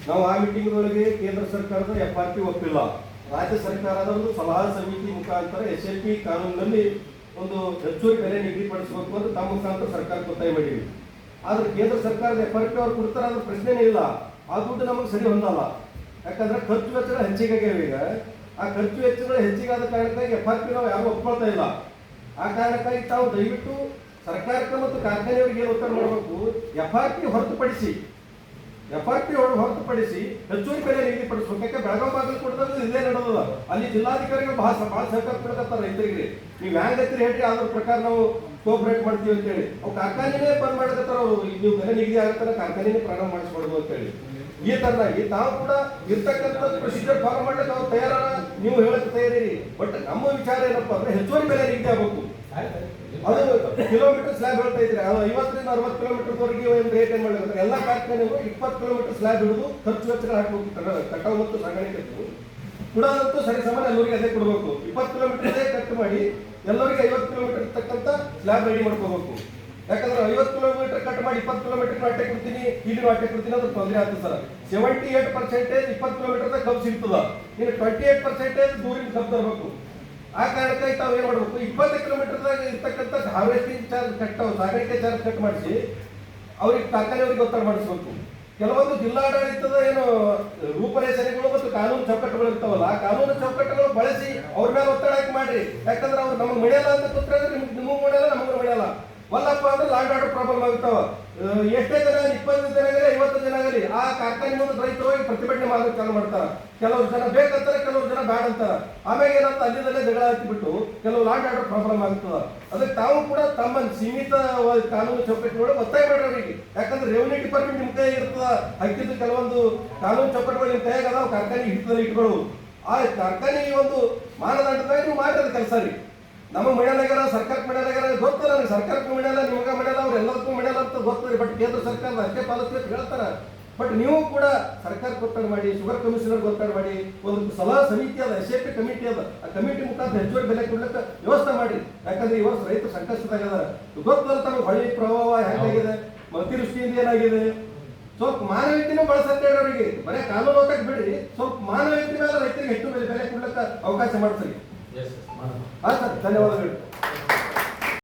ನಾವು ಆ ಮೀಟಿಂಗ್ದೊಳಗೆ ಕೇಂದ್ರ ಸರ್ಕಾರದ FRP ಒಪ್ಪಿಲ್ಲ. ರಾಜ್ಯ ಸರ್ಕಾರದ ಒಂದು ಸಲಹಾ ಸಮಿತಿ ಮುಖಾಂತರ SLP ಕಾನೂನಿನಲ್ಲಿ ಒಂದು ಹೆಚ್ಚುವರಿ ಬೆಲೆ ನಿಗದಿಪಡಿಸಬೇಕು ಅಂತ ತಮ್ಮ ಮುಖಾಂತರ ಸರ್ಕಾರಕ್ಕೆ ಒತ್ತಾಯ ಮಾಡಿವಿ. ಆದ್ರೆ ಕೇಂದ್ರ ಸರ್ಕಾರದ FRP ಅವ್ರು ಕೊಡ್ತಾರೆ ಅದ್ರ ಪ್ರಶ್ನೆನೇ ಇಲ್ಲ. ಆ ದುಡ್ಡು ನಮಗೆ ಸರಿ ಹೊಂದಲ್ಲ. ಯಾಕಂದ್ರೆ ಖರ್ಚು ವೆಚ್ಚಗಳು ಹೆಚ್ಚಿಗಾಗ್ಯಾವ. ಈಗ ಆ ಖರ್ಚು ವೆಚ್ಚಗಳು ಹೆಚ್ಚಿಗಾದ ಕಾರಣಕ್ಕಾಗಿ FRP ನಾವು ಯಾರು ಒಪ್ಕೊಳ್ತಾ ಇಲ್ಲ. ಆ ಕಾರಣಕ್ಕಾಗಿ ತಾವು ದಯವಿಟ್ಟು ಸರ್ಕಾರಕ್ಕೆ ಮತ್ತು ಕಾರ್ಖಾನೆಯವರಿಗೆ ಏನು ಒತ್ತಡ ಮಾಡಬೇಕು, FRP ಹೊರತುಪಡಿಸಿ ಹೆಚ್ಚುವರಿ ಬೆಲೆ ನಿಗದಿಪಡಿಸಬೇಕು. ಯಾಕೆ ಬೆಳಗಾವಿ ಬಾಗಲಕೋಟದಲ್ಲಿ ಇಲ್ಲೇ ನಡೆದದ, ಅಲ್ಲಿ ಜಿಲ್ಲಾಧಿಕಾರಿಗಳು ಬಹಳ ಸಹಕಾರ ಕೊಡಕತ್ತಾರ ರೈತರಿಗೆ. ನೀವು ಹ್ಯಾಂಗ್ ಐತ್ರಿ ಹೇಳ್ರಿ, ಅದ್ರ ಪ್ರಕಾರ ನಾವು ಕೋಪರೇಟ್ ಮಾಡ್ತೀವಿ ಅಂತೇಳಿ ಅವು ಕಾರ್ಖಾನೆನೇ ಬಂದ್ ಮಾಡಕತ್ತಾರ. ಅವರು ನೀವು ಬೆಲೆ ನಿಗದಿ ಆಗತ್ತಾರ ಕಾರ್ಖಾನೆನೇ ಪ್ರಾರಂಭ ಮಾಡಿಸ್ಕೊಡ್ಬೋದು ಅಂತೇಳಿ. ಈ ತರನಾಗಿ ತಾವು ಕೂಡ ಇರ್ತಕ್ಕಂಥ ಪ್ರೊಸೀಜರ್ ಫಾಲೋ ಮಾಡ್ಲಿಕ್ಕೆ ಅವ್ರು ತಯಾರ, ನೀವು ಹೇಳಕ್ ತಯಾರಿ. ಬಟ್ ನಮ್ಮ ವಿಚಾರ ಏನಪ್ಪಾ ಅಂದ್ರೆ ಹೆಚ್ಚುವರಿ ಬೆಲೆ ನಿಗದಿ ಆಗಬೇಕು. ಅದು ಕಿಲೋಮೀಟರ್ ಸ್ಲ್ಯಾಬ್ ಹೇಳ್ತಾ ಇದ್ರೆ 50ರಿಂದ 60 ಕಿಲೋಮೀಟರ್ವರೆಗೆ ಒಂದು ರೇಟ್ ಏನ್ ಮಾಡಬೇಕು, ಎಲ್ಲ ಕಾರ್ಖಾನೆಗಳು 20 ಕಿಲೋಮೀಟರ್ ಸ್ಲ್ಯಾಬ್ ಹಿಡಿದು ಖರ್ಚು ವೆಚ್ಚಗಳು ಹಾಕಬೇಕು. ಕಟಾವು ಮತ್ತು ಸಾಗಾಣಿಕೆ ಕೊಡೋದಂತೂ ಸರಿ ಸಮಾನ ಎಲ್ಲರಿಗೆ ಅದೇ ಕೊಡಬೇಕು. 20 ಕಿಲೋಮೀಟರ್ ಕಟ್ ಮಾಡಿ ಎಲ್ಲರಿಗೆ 50 ಕಿಲೋಮೀಟರ್ ಇರ್ತಕ್ಕಂಥ ಸ್ಲ್ಯಾಬ್ ರೆಡಿ ಮಾಡ್ಕೋಬೇಕು. ಯಾಕಂದ್ರೆ 50 ಕಿಲೋಮೀಟರ್ ಕಟ್ ಮಾಡಿ 20 ಕಿಲೋಮೀಟರ್ ಅಟ್ಟೆ ಕೊಡ್ತೀನಿ, ಇಲ್ಲಿ ಅಟ್ಟೆ ಕೊಡ್ತೀನಿ ಅಂದ್ರೆ ತೊಂದರೆ ಆಗ್ತದೆ ಸರ್. 78% 20 ಕಿಲೋಮೀಟರ್ ಕಬ್ಬು ಸಿಗ್ತದ, ಇನ್ನು 28% ದೂರಿಂದ ಕಬ್ಬು ತರಬೇಕು. ಆ ಕಾರಣಕ್ಕಾಗಿ ತಾವು ಏನ್ ಮಾಡ್ಬೇಕು, 20 ಕಿಲೋಮೀಟರ್ದಾಗ ಇರ್ತಕ್ಕಂಥ ಹಾರ್ವೆಸ್ಟಿಂಗ್ ಚಾರ್ಜ್ ಸಾಗಾಣಿಕೆ ಚಾರ್ಜ್ ಕಟ್ ಮಾಡಿಸಿ ಅವ್ರಿಗೆ ಕಾರ್ಖಾನೆಯವ್ರಿಗೆ ಒತ್ತಡ ಮಾಡಿಸ್ಬೇಕು. ಕೆಲವೊಂದು ಜಿಲ್ಲಾಡಳಿತದ ಏನು ರೂಪರೇಷೆಗಳು ಮತ್ತು ಕಾನೂನು ಚೌಕಟ್ಟುಗಳು ಇರ್ತಾವಲ್ಲ, ಆ ಕಾನೂನು ಚೌಕಟ್ಟುಗಳು ಬಳಸಿ ಅವ್ರ ಮೇಲೆ ಒತ್ತಡ ಹಾಕಿ ಮಾಡ್ರಿ. ಯಾಕಂದ್ರೆ ಅವ್ರು ನಮಗೆ ಮಳೆಯಲ್ಲ ಅಂತ ಕೂತ್ರೆ ನಿಮಗೂ ಮಳೆಯಲ್ಲ, ನಮಗೂ ಮಳೆಯಲ್ಲ. ಒಲ್ಲಪ್ಪ ಅಂದ್ರೆ ಲ್ಯಾಂಡ್ ಆರ್ಡರ್ ಪ್ರಾಬ್ಲಮ್ ಆಗ್ತಾವ. ಎಷ್ಟೇ ಜನ 20 ಜನ ಆಗಲಿ 50 ಜನ ಆಗಲಿ ಆ ಕಾರ್ಖಾನೆ ಮುಂದೆ ರೈತರು ಹೋಗಿ ಪ್ರತಿಭಟನೆ ಮಾಡೋದು ಚಾಲು ಮಾಡ್ತಾರ. ಕೆಲವರು ಜನ ಬೇಕಂತಾರೆ, ಕೆಲವರು ಜನ ಬ್ಯಾಡ್ ಅಂತಾರ. ಆಮೇಲೆ ಏನಂತ ಅಲ್ಲಿಂದಲೇ ಜಗಳ ಹಾಕಿಬಿಟ್ಟು ಕೆಲವು ಲ್ಯಾಂಡ್ ಆರ್ಡರ್ ಪ್ರಾಬ್ಲಮ್ ಆಗ್ತದ. ಅದಕ್ಕೆ ತಾವು ಕೂಡ ತಮ್ಮ ಸೀಮಿತ ಕಾನೂನು ಚೌಕಟ್ಟುಗಳು ಒತ್ತಾಯ ಮಾಡೋರಿಗೆ. ಯಾಕಂದ್ರೆ ರೆವಿನ್ಯೂ ಡಿಪಾರ್ಟ್ಮೆಂಟ್ ನಿಮ್ಮ ಕೈ ಇರ್ತದ, ಹಾಕಿದ್ದು ಕೆಲವೊಂದು ಕಾನೂನು ಚೌಕಟ್ಟುಗಳು ನಿಮ್ಮ ಕೈಯಾಗ ಅದಾವ, ಕಾರ್ಖಾನೆ ಹಿಡಿದಲ್ಲಿ ಇಟ್ಗಳು. ಆ ಕಾರ್ಖಾನೆ ಒಂದು ಮಾನದಂಡದಾಗ ನೀವು ಮಾಡಿರೋದು ಕೆಲಸ ರೀ. ನಮಗೆ ಮಳೆಯಾಗ್ಯಾರ, ಸರ್ಕಾರಕ್ಕೆ ಮಳೆಯಾಗ್ಯಾರ ಗೊತ್ತಲ್ಲ, ನನಗೆ ಸರ್ಕಾರಕ್ಕೆ ಮಳೆಯಲ್ಲ, ನಿಮಗೆ ಮಳೆಯಲ್ಲ, ಅವ್ರು ಎಲ್ಲದಕ್ಕೂ ಮಳೆಯಲ್ಲ ಅಂತ ಗೊತ್ತದೆ. ಬಟ್ ಕೇಂದ್ರ ಸರ್ಕಾರದ ಅಷ್ಟೇ ಪಾಲಿಸ್ತೀವಿ ಅಂತ ಹೇಳ್ತಾರೆ. ಬಟ್ ನೀವು ಕೂಡ ಸರ್ಕಾರಕ್ಕೆ ಒತ್ತಡ ಮಾಡಿ, ಶುಗರ್ ಕಮಿಷನರ್ಗೆ ಒತ್ತಡ ಮಾಡಿ, ಒಂದು ಸಲಹಾ ಸಮಿತಿ ಅದ, SAP ಕಮಿಟಿ ಅದ, ಆ ಕಮಿಟಿ ಮುಖಾಂತರ ಹೆಚ್ಚುವರಿ ಬೆಲೆ ಕೊಡ್ಲಿಕ್ಕೆ ವ್ಯವಸ್ಥೆ ಮಾಡಿ. ಯಾಕಂದ್ರೆ ಈ ವರ್ಷ ರೈತರು ಸಂಕಷ್ಟದಾಗದ. ಗೊತ್ತಲ್ಲ ತಮಗೆ ಹೊಳ್ಳಿ ಪ್ರವಾಹ ಹೇಗಾಗಿದೆ, ಅತಿವೃಷ್ಟಿಯಿಂದ ಏನಾಗಿದೆ. ಸ್ವಲ್ಪ ಮಾನವೀಯತೆನೂ ಬಳಸತ್ತೆ ಅವರಿಗೆ. ಬರೀ ಕಾನೂನು ಓದಕ್ಕೆ ಬಿಡ್ರಿ, ಸ್ವಲ್ಪ ಮಾನವೀಯತೆ ಮೇಲೆ ರೈತರಿಗೆ ಹೆಚ್ಚು ಬೆಲೆ ಕೊಡ್ಲಿಕ್ಕೆ ಅವಕಾಶ ಮಾಡ್ತೀವಿ. ಹಾ ಸರ್, ಧನ್ಯವಾದಗಳು.